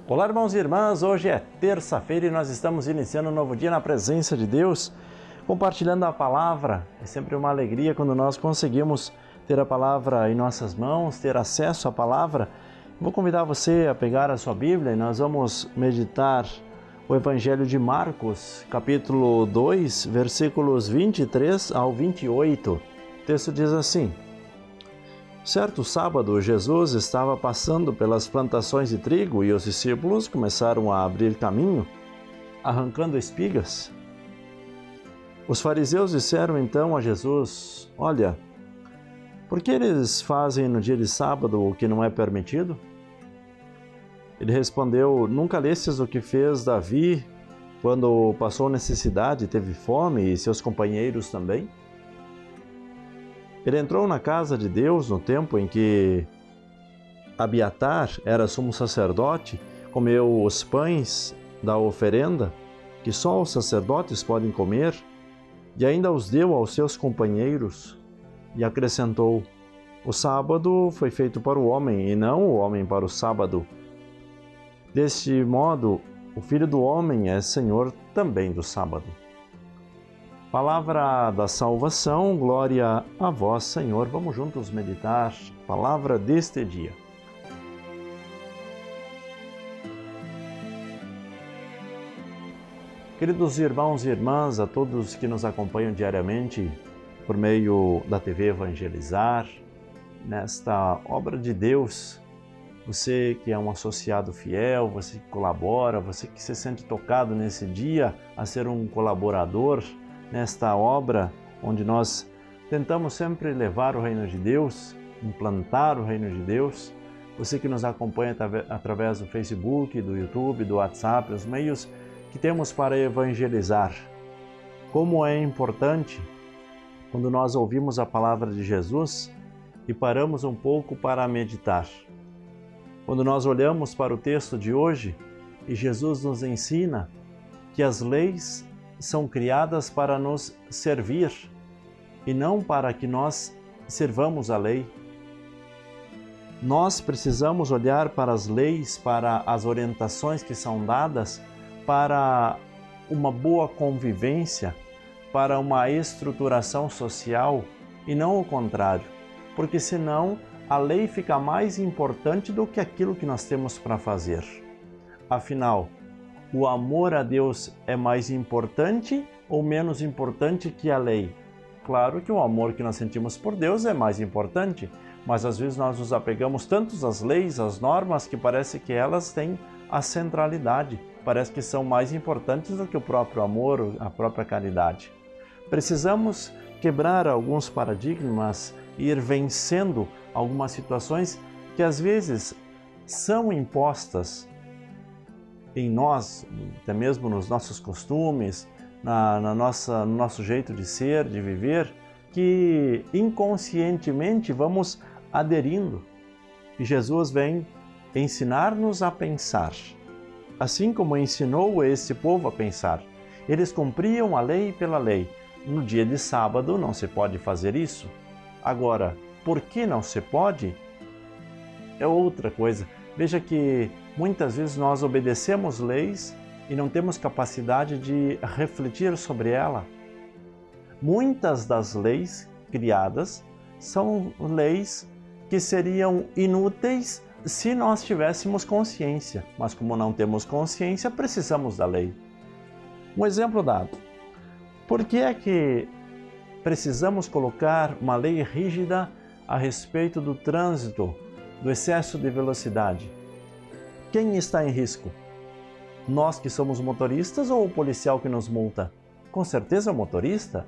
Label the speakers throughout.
Speaker 1: Olá, irmãos e irmãs, hoje é terça-feira e nós estamos iniciando um novo dia na presença de Deus, compartilhando a palavra. É sempre uma alegria quando nós conseguimos ter a palavra em nossas mãos, ter acesso à palavra. Vou convidar você a pegar a sua Bíblia e nós vamos meditar o Evangelho de Marcos, capítulo 2, versículos 23 ao 28. O texto diz assim: Certo sábado, Jesus estava passando pelas plantações de trigo e os discípulos começaram a abrir caminho, arrancando espigas. Os fariseus disseram então a Jesus: Olha, por que eles fazem no dia de sábado o que não é permitido? Ele respondeu: Nunca lestes o que fez Davi quando passou necessidade, teve fome, e seus companheiros também? Ele entrou na casa de Deus no tempo em que Abiatar era sumo sacerdote, comeu os pães da oferenda, que só os sacerdotes podem comer, e ainda os deu aos seus companheiros, e acrescentou: O sábado foi feito para o homem, e não o homem para o sábado. Deste modo, o Filho do Homem é Senhor também do sábado. Palavra da salvação, glória a vós, Senhor. Vamos juntos meditar a palavra deste dia. Queridos irmãos e irmãs, a todos que nos acompanham diariamente por meio da TV Evangelizar, nesta obra de Deus, você que é um associado fiel, você que colabora, você que se sente tocado nesse dia a ser um colaborador nesta obra onde nós tentamos sempre levar o reino de Deus, implantar o reino de Deus. Você que nos acompanha através do Facebook, do YouTube, do WhatsApp, os meios que temos para evangelizar. Como é importante quando nós ouvimos a palavra de Jesus e paramos um pouco para meditar. Quando nós olhamos para o texto de hoje e Jesus nos ensina que as leis são criadas para nos servir e não para que nós servamos a lei. Nós precisamos olhar para as leis, para as orientações que são dadas para uma boa convivência, para uma estruturação social e não o contrário, porque senão a lei fica mais importante do que aquilo que nós temos para fazer. Afinal, o amor a Deus é mais importante ou menos importante que a lei? Claro que o amor que nós sentimos por Deus é mais importante, mas às vezes nós nos apegamos tanto às leis, às normas, que parece que elas têm a centralidade, parece que são mais importantes do que o próprio amor, a própria caridade. Precisamos quebrar alguns paradigmas e ir vencendo algumas situações que às vezes são impostas em nós, até mesmo nos nossos costumes, no nosso jeito de ser, de viver, que inconscientemente vamos aderindo. E Jesus vem ensinar-nos a pensar, assim como ensinou esse povo a pensar. Eles cumpriam a lei pela lei. No dia de sábado não se pode fazer isso. Agora, por que não se pode? É outra coisa. Veja que muitas vezes nós obedecemos leis e não temos capacidade de refletir sobre ela. Muitas das leis criadas são leis que seriam inúteis se nós tivéssemos consciência, mas como não temos consciência, precisamos da lei. Um exemplo dado. Por que é que precisamos colocar uma lei rígida a respeito do trânsito, do excesso de velocidade? Quem está em risco? Nós que somos motoristas ou o policial que nos multa? Com certeza o motorista.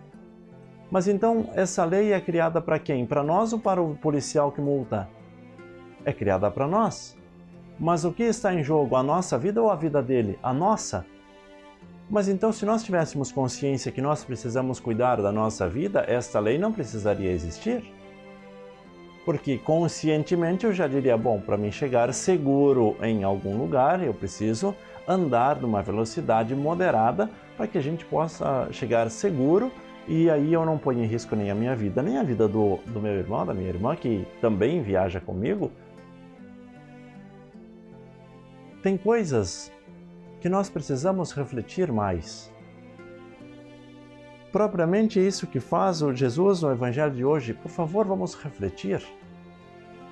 Speaker 1: Mas então essa lei é criada para quem? Para nós ou para o policial que multa? É criada para nós. Mas o que está em jogo? A nossa vida ou a vida dele? A nossa. Mas então, se nós tivéssemos consciência que nós precisamos cuidar da nossa vida, esta lei não precisaria existir. Porque conscientemente eu já diria, bom, para mim chegar seguro em algum lugar, eu preciso andar numa velocidade moderada para que a gente possa chegar seguro e aí eu não ponho em risco nem a minha vida, nem a vida do meu irmão, da minha irmã, que também viaja comigo. tem coisas que nós precisamos refletir mais. Propriamente isso que faz o Jesus no Evangelho de hoje. Por favor, vamos refletir.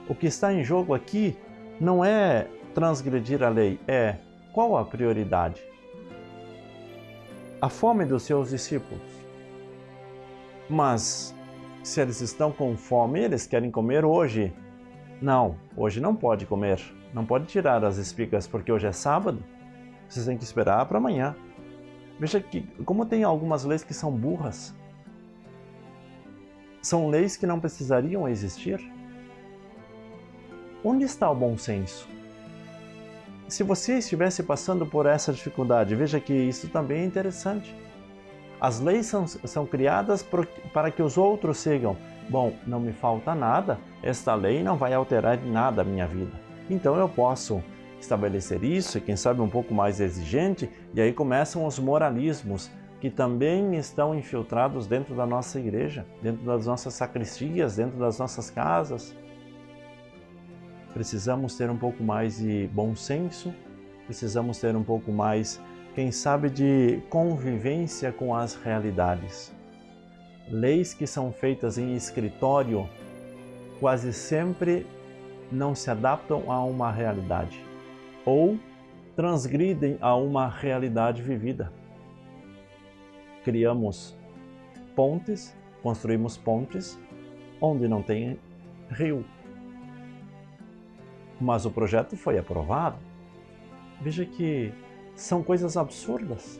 Speaker 1: O que está em jogo aqui não é transgredir a lei, é qual a prioridade? A fome dos seus discípulos. Mas, se eles estão com fome, eles querem comer hoje. Não, hoje não pode comer. Não pode tirar as espigas porque hoje é sábado. Vocês têm que esperar para amanhã. Veja que, como tem algumas leis que são burras. São leis que não precisariam existir. Onde está o bom senso? Se você estivesse passando por essa dificuldade, veja que isso também é interessante. As leis são criadas para que os outros sigam. Bom, não me falta nada, esta lei não vai alterar em nada a minha vida. Então eu posso estabelecer isso e quem sabe um pouco mais exigente, e aí começam os moralismos que também estão infiltrados dentro da nossa igreja, dentro das nossas sacristias, dentro das nossas casas. Precisamos ter um pouco mais de bom senso, precisamos ter um pouco mais, quem sabe, de convivência com as realidades. Leis que são feitas em escritório quase sempre não se adaptam a uma realidade ou transgridem a uma realidade vivida. Criamos pontes, construímos pontes onde não tem rio. Mas o projeto foi aprovado. Veja que são coisas absurdas.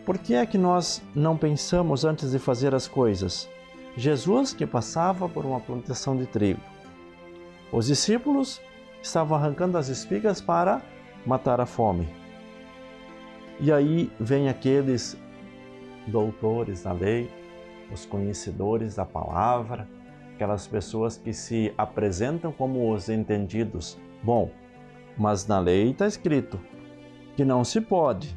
Speaker 1: Por que é que nós não pensamos antes de fazer as coisas? Jesus que passava por uma plantação de trigo. Os discípulos estavam arrancando as espigas para matar a fome. E aí vem aqueles doutores da lei, os conhecedores da palavra, aquelas pessoas que se apresentam como os entendidos. Bom, mas na lei está escrito que não se pode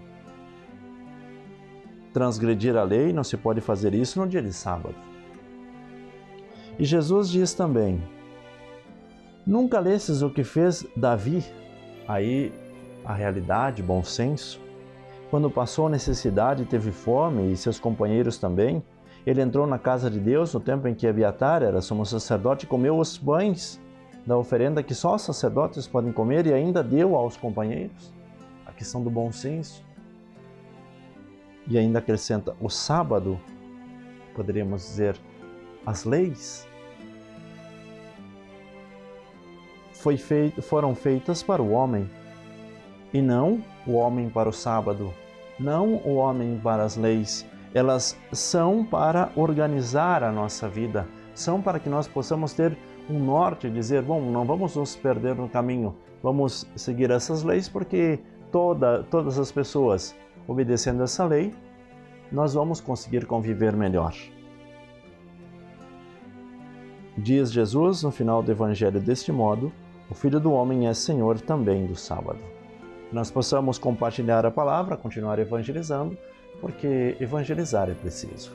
Speaker 1: transgredir a lei, não se pode fazer isso no dia de sábado. E Jesus diz também: nunca lestes o que fez Davi? Aí a realidade, bom senso. Quando passou necessidade, teve fome, e seus companheiros também, ele entrou na casa de Deus no tempo em que Abiatar era sumo sacerdote e comeu os pães da oferenda que só os sacerdotes podem comer e ainda deu aos companheiros. A questão do bom senso. E ainda acrescenta o sábado, poderíamos dizer, as leis foram feitas para o homem e não o homem para o sábado, não o homem para as leis. Elas são para organizar a nossa vida, são para que nós possamos ter um norte e dizer, bom, não vamos nos perder no caminho, vamos seguir essas leis porque todas as pessoas obedecendo essa lei, nós vamos conseguir conviver melhor. Diz Jesus no final do Evangelho deste modo: o Filho do Homem é Senhor também do sábado. Nós possamos compartilhar a palavra, continuar evangelizando, porque evangelizar é preciso.